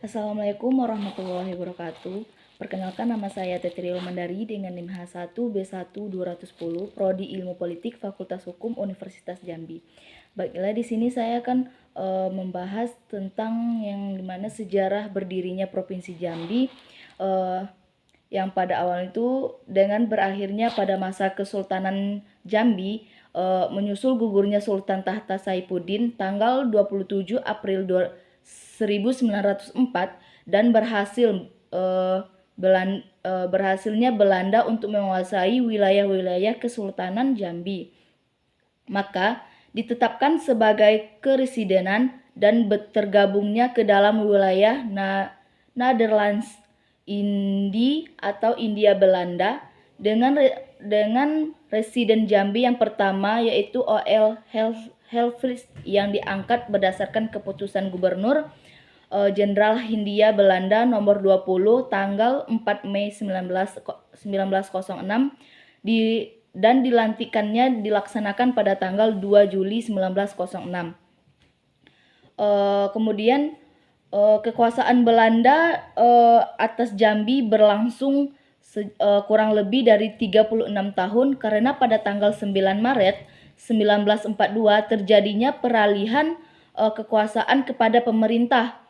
Assalamualaikum warahmatullahi wabarakatuh. Perkenalkan, nama saya Tetriul Mandari dengan NIM H1B1 210, Prodi Ilmu Politik, Fakultas Hukum, Universitas Jambi. Baiklah, di sini saya akan membahas tentang yang dimana sejarah berdirinya Provinsi Jambi, yang pada awal itu dengan berakhirnya pada masa Kesultanan Jambi, menyusul gugurnya Sultan Tahta Saifuddin tanggal 27 April 1904 dan berhasilnya Belanda untuk menguasai wilayah-wilayah Kesultanan Jambi. Maka ditetapkan sebagai keresidenan dan tergabungnya ke dalam wilayah Nederlands Indi atau India Belanda dengan residen Jambi yang pertama yaitu O.L. Helvrich yang diangkat berdasarkan keputusan Gubernur Jenderal Hindia Belanda nomor 20 tanggal 4 Mei 1906 dan dilantikannya dilaksanakan pada tanggal 2 Juli 1906. Kemudian kekuasaan Belanda atas Jambi berlangsung kurang lebih dari 36 tahun karena pada tanggal 9 Maret 1942 terjadinya peralihan kekuasaan kepada pemerintah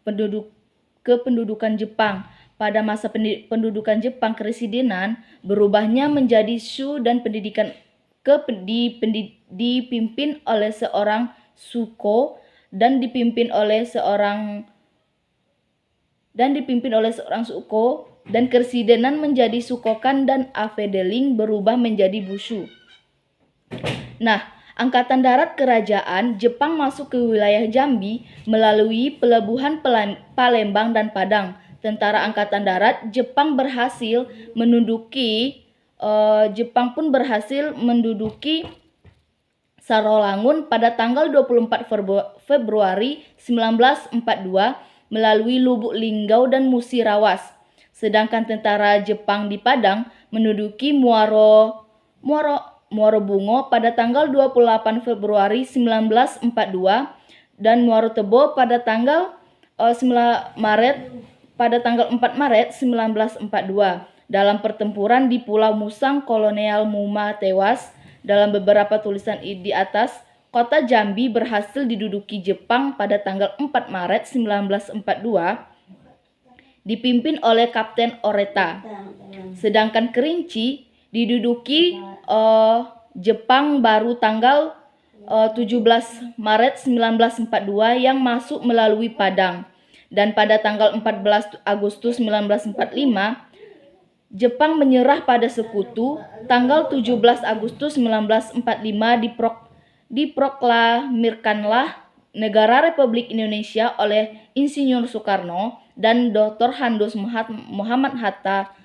pendudukan Jepang. Pada masa pendudukan Jepang, keresidenan berubahnya menjadi Shu dan pendidikan dipimpin oleh seorang Suko dan dipimpin oleh seorang Suko, dan keresidenan menjadi Sukokan dan Afedeling berubah menjadi Bushu. Nah, Angkatan Darat Kerajaan Jepang masuk ke wilayah Jambi melalui pelabuhan Palembang dan Padang. Tentara Angkatan Darat Jepang pun berhasil menduduki Sarolangun pada tanggal 24 Februari 1942 melalui Lubuk Linggau dan Musirawas. Sedangkan tentara Jepang di Padang menduduki Muaro Bungo pada tanggal 28 Februari 1942 dan Muaro Tebo pada tanggal 4 Maret 1942. Dalam pertempuran di Pulau Musang, Kolonel Muma tewas. Dalam beberapa tulisan di atas, kota Jambi berhasil diduduki Jepang pada tanggal 4 Maret 1942 dipimpin oleh Kapten Oreta. Sedangkan Kerinci diduduki Jepang baru tanggal 17 Maret 1942 yang masuk melalui Padang. Dan pada tanggal 14 Agustus 1945 Jepang menyerah pada Sekutu. Tanggal 17 Agustus 1945 diproklamirkanlah Negara Republik Indonesia oleh Insinyur Soekarno dan Dr. Handus Muhammad Hatta.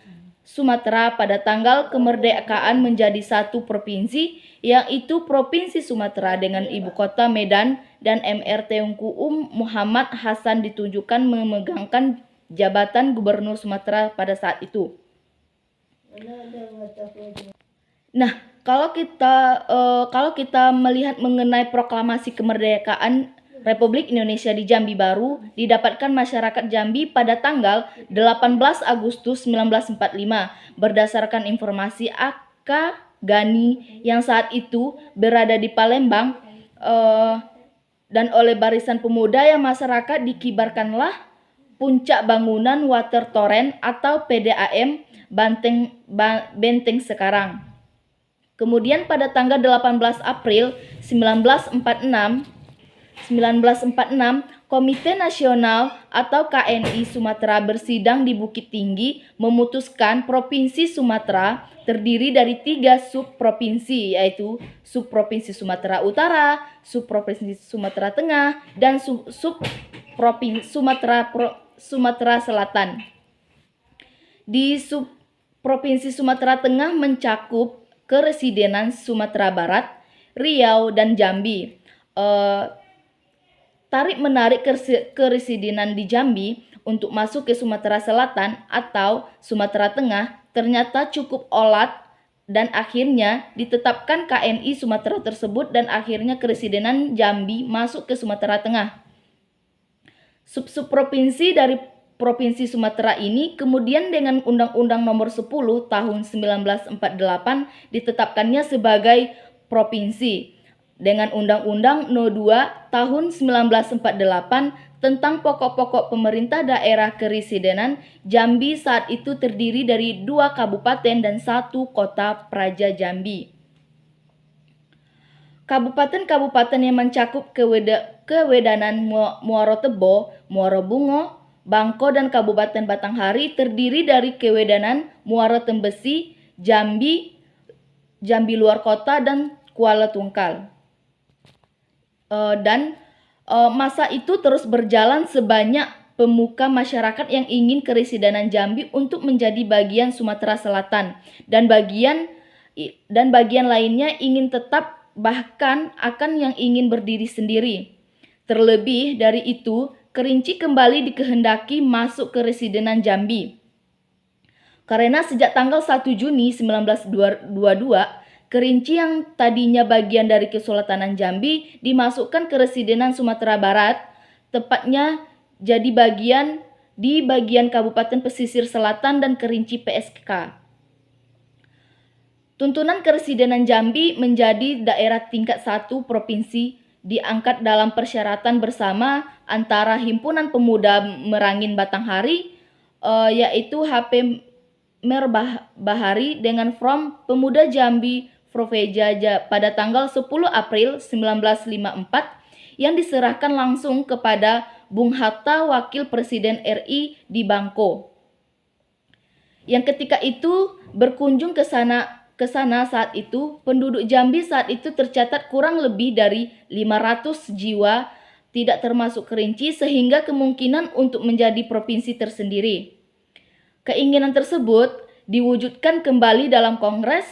Sumatera pada tanggal kemerdekaan menjadi satu provinsi, yaitu Provinsi Sumatera dengan ibu kota Medan, dan Mr. Tengku Muhammad Hasan ditunjukkan memegangkan jabatan Gubernur Sumatera pada saat itu. Nah, kalau kita melihat mengenai proklamasi kemerdekaan Republik Indonesia di Jambi baru didapatkan masyarakat Jambi pada tanggal 18 Agustus 1945 berdasarkan informasi A.K. Gani yang saat itu berada di Palembang, dan oleh Barisan Pemuda yang masyarakat dikibarkanlah puncak bangunan Water Torrent atau PDAM Benteng Sekarang. Kemudian pada tanggal 18 April 1946, Komite Nasional atau KNI Sumatera bersidang di Bukit Tinggi memutuskan Provinsi Sumatera terdiri dari 3 subprovinsi, yaitu Subprovinsi Sumatera Utara, Subprovinsi Sumatera Tengah, dan Subprovinsi Sumatera Selatan. Di Subprovinsi Sumatera Tengah mencakup keresidenan Sumatera Barat, Riau, dan Jambi. Tarik-menarik keresidenan di Jambi untuk masuk ke Sumatera Selatan atau Sumatera Tengah ternyata cukup olat dan akhirnya ditetapkan KNI Sumatera tersebut dan akhirnya keresidenan Jambi masuk ke Sumatera Tengah. Sub-sub provinsi dari Provinsi Sumatera ini kemudian dengan Undang-Undang Nomor 10 Tahun 1948 ditetapkannya sebagai provinsi. Dengan Undang-Undang No 2 Tahun 1948 tentang pokok-pokok pemerintah daerah keresidenan, Jambi saat itu terdiri dari 2 kabupaten dan 1 kota Praja Jambi. Kabupaten-kabupaten yang mencakup kewedanan Muaro Tebo, Muaro Bungo, Bangko, dan Kabupaten Batanghari terdiri dari kewedanan Muaro Tembesi, Jambi, Jambi luar kota, dan Kuala Tungkal. Masa itu terus berjalan sebanyak pemuka masyarakat yang ingin keresidenan Jambi untuk menjadi bagian Sumatera Selatan dan bagian lainnya ingin tetap, bahkan akan yang ingin berdiri sendiri. Terlebih dari itu, Kerinci kembali dikehendaki masuk ke residenan Jambi. Karena sejak tanggal 1 Juni 1922, Kerinci yang tadinya bagian dari Kesultanan Jambi dimasukkan ke residenan Sumatera Barat, tepatnya jadi bagian Kabupaten Pesisir Selatan dan Kerinci PSK. Tuntunan keresidenan Jambi menjadi daerah tingkat 1 provinsi diangkat dalam persyaratan bersama antara Himpunan Pemuda Merangin Batanghari, yaitu HP Merbahari, dengan Front Pemuda Jambi Froveja pada tanggal 10 April 1954 yang diserahkan langsung kepada Bung Hatta, Wakil Presiden RI di Bangko, yang ketika itu berkunjung ke sana saat itu. Penduduk Jambi saat itu tercatat kurang lebih dari 500 jiwa, tidak termasuk Kerinci, sehingga kemungkinan untuk menjadi provinsi tersendiri. Keinginan tersebut diwujudkan kembali dalam Kongres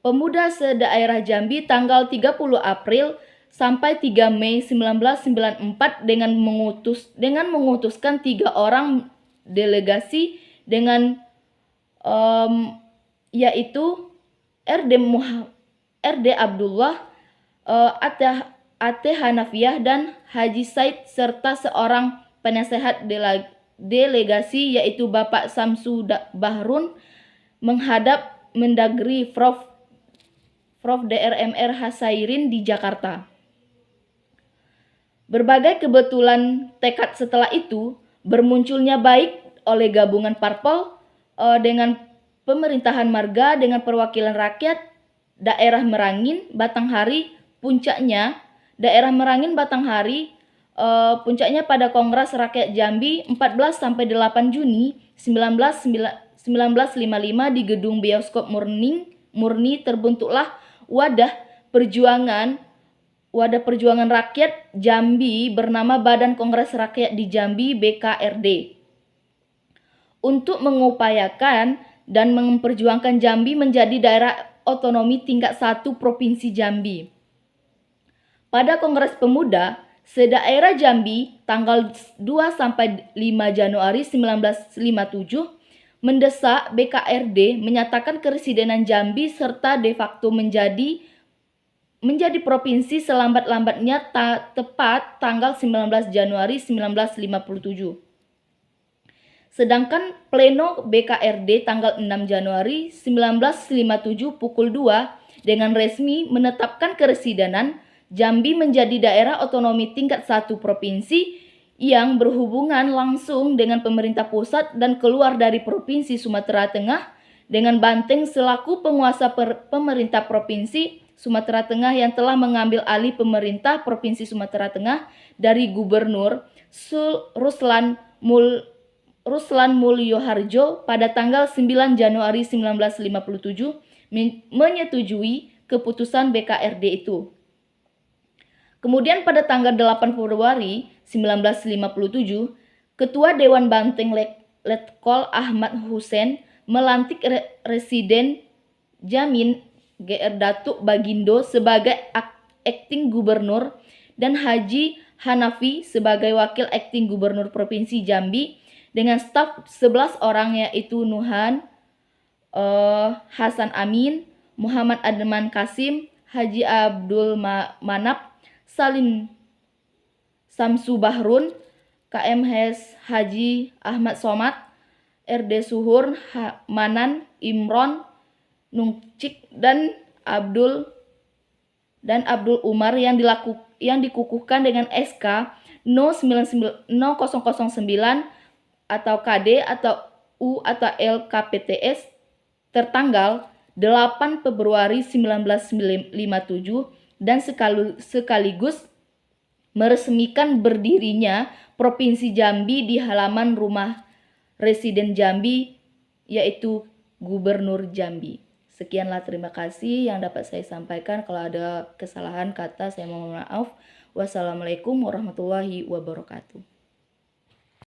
Pemuda se-Daerah Jambi tanggal 30 April sampai 3 Mei 1994 dengan mengutuskan 3 orang delegasi yaitu RD Abdullah, Ate Hanafiah, dan Haji Said, serta seorang penasehat delegasi yaitu Bapak Samsu Bahrun menghadap Mendagri Prof. Dr. Mr. Hasairin di Jakarta. Berbagai kebetulan tekad setelah itu bermunculnya baik oleh gabungan parpol dengan pemerintahan marga dengan perwakilan rakyat daerah Merangin Batanghari, puncaknya pada Kongres Rakyat Jambi 14 sampai 8 Juni 1955 di Gedung Bioskop Murni terbentuklah wadah perjuangan rakyat Jambi bernama Badan Kongres Rakyat di Jambi BKRD untuk mengupayakan dan memperjuangkan Jambi menjadi daerah otonomi tingkat 1 Provinsi Jambi. Pada Kongres Pemuda se-Daerah Jambi tanggal 2 sampai 5 Januari 1957 mendesak BKRD menyatakan keresidenan Jambi serta de facto menjadi provinsi selambat-lambatnya tepat tanggal 19 Januari 1957. Sedangkan pleno BKRD tanggal 6 Januari 1957 pukul 2 dengan resmi menetapkan keresidenan Jambi menjadi daerah otonomi tingkat 1 provinsi yang berhubungan langsung dengan pemerintah pusat dan keluar dari Provinsi Sumatera Tengah, dengan Banteng selaku penguasa pemerintah Provinsi Sumatera Tengah yang telah mengambil alih pemerintah Provinsi Sumatera Tengah dari Gubernur Ruslan Mulyoharjo pada tanggal 9 Januari 1957 menyetujui keputusan BKRD itu. Kemudian pada tanggal 8 Februari 1957, Ketua Dewan Banteng Letkol Ahmad Hussein melantik Residen Jamin Gr. Datuk Bagindo sebagai akting gubernur dan Haji Hanafi sebagai wakil akting gubernur Provinsi Jambi dengan staf 11 orang yaitu Nuhan Hasan Amin, Muhammad Adnan Kasim, Haji Abdul Manap, Salim Samsu Bahrun, KM Haji Ahmad Somad, RD Suhur Manan Imron Nungcik dan Abdul Umar yang dikukuhkan dengan SK 009 atau KD atau U atau LKPTS tertanggal 8 Februari 1957 dan sekaligus meresmikan berdirinya Provinsi Jambi di halaman rumah Residen Jambi, yaitu Gubernur Jambi. Sekianlah, terima kasih yang dapat saya sampaikan. Kalau ada kesalahan kata saya mohon maaf. Wassalamualaikum warahmatullahi wabarakatuh.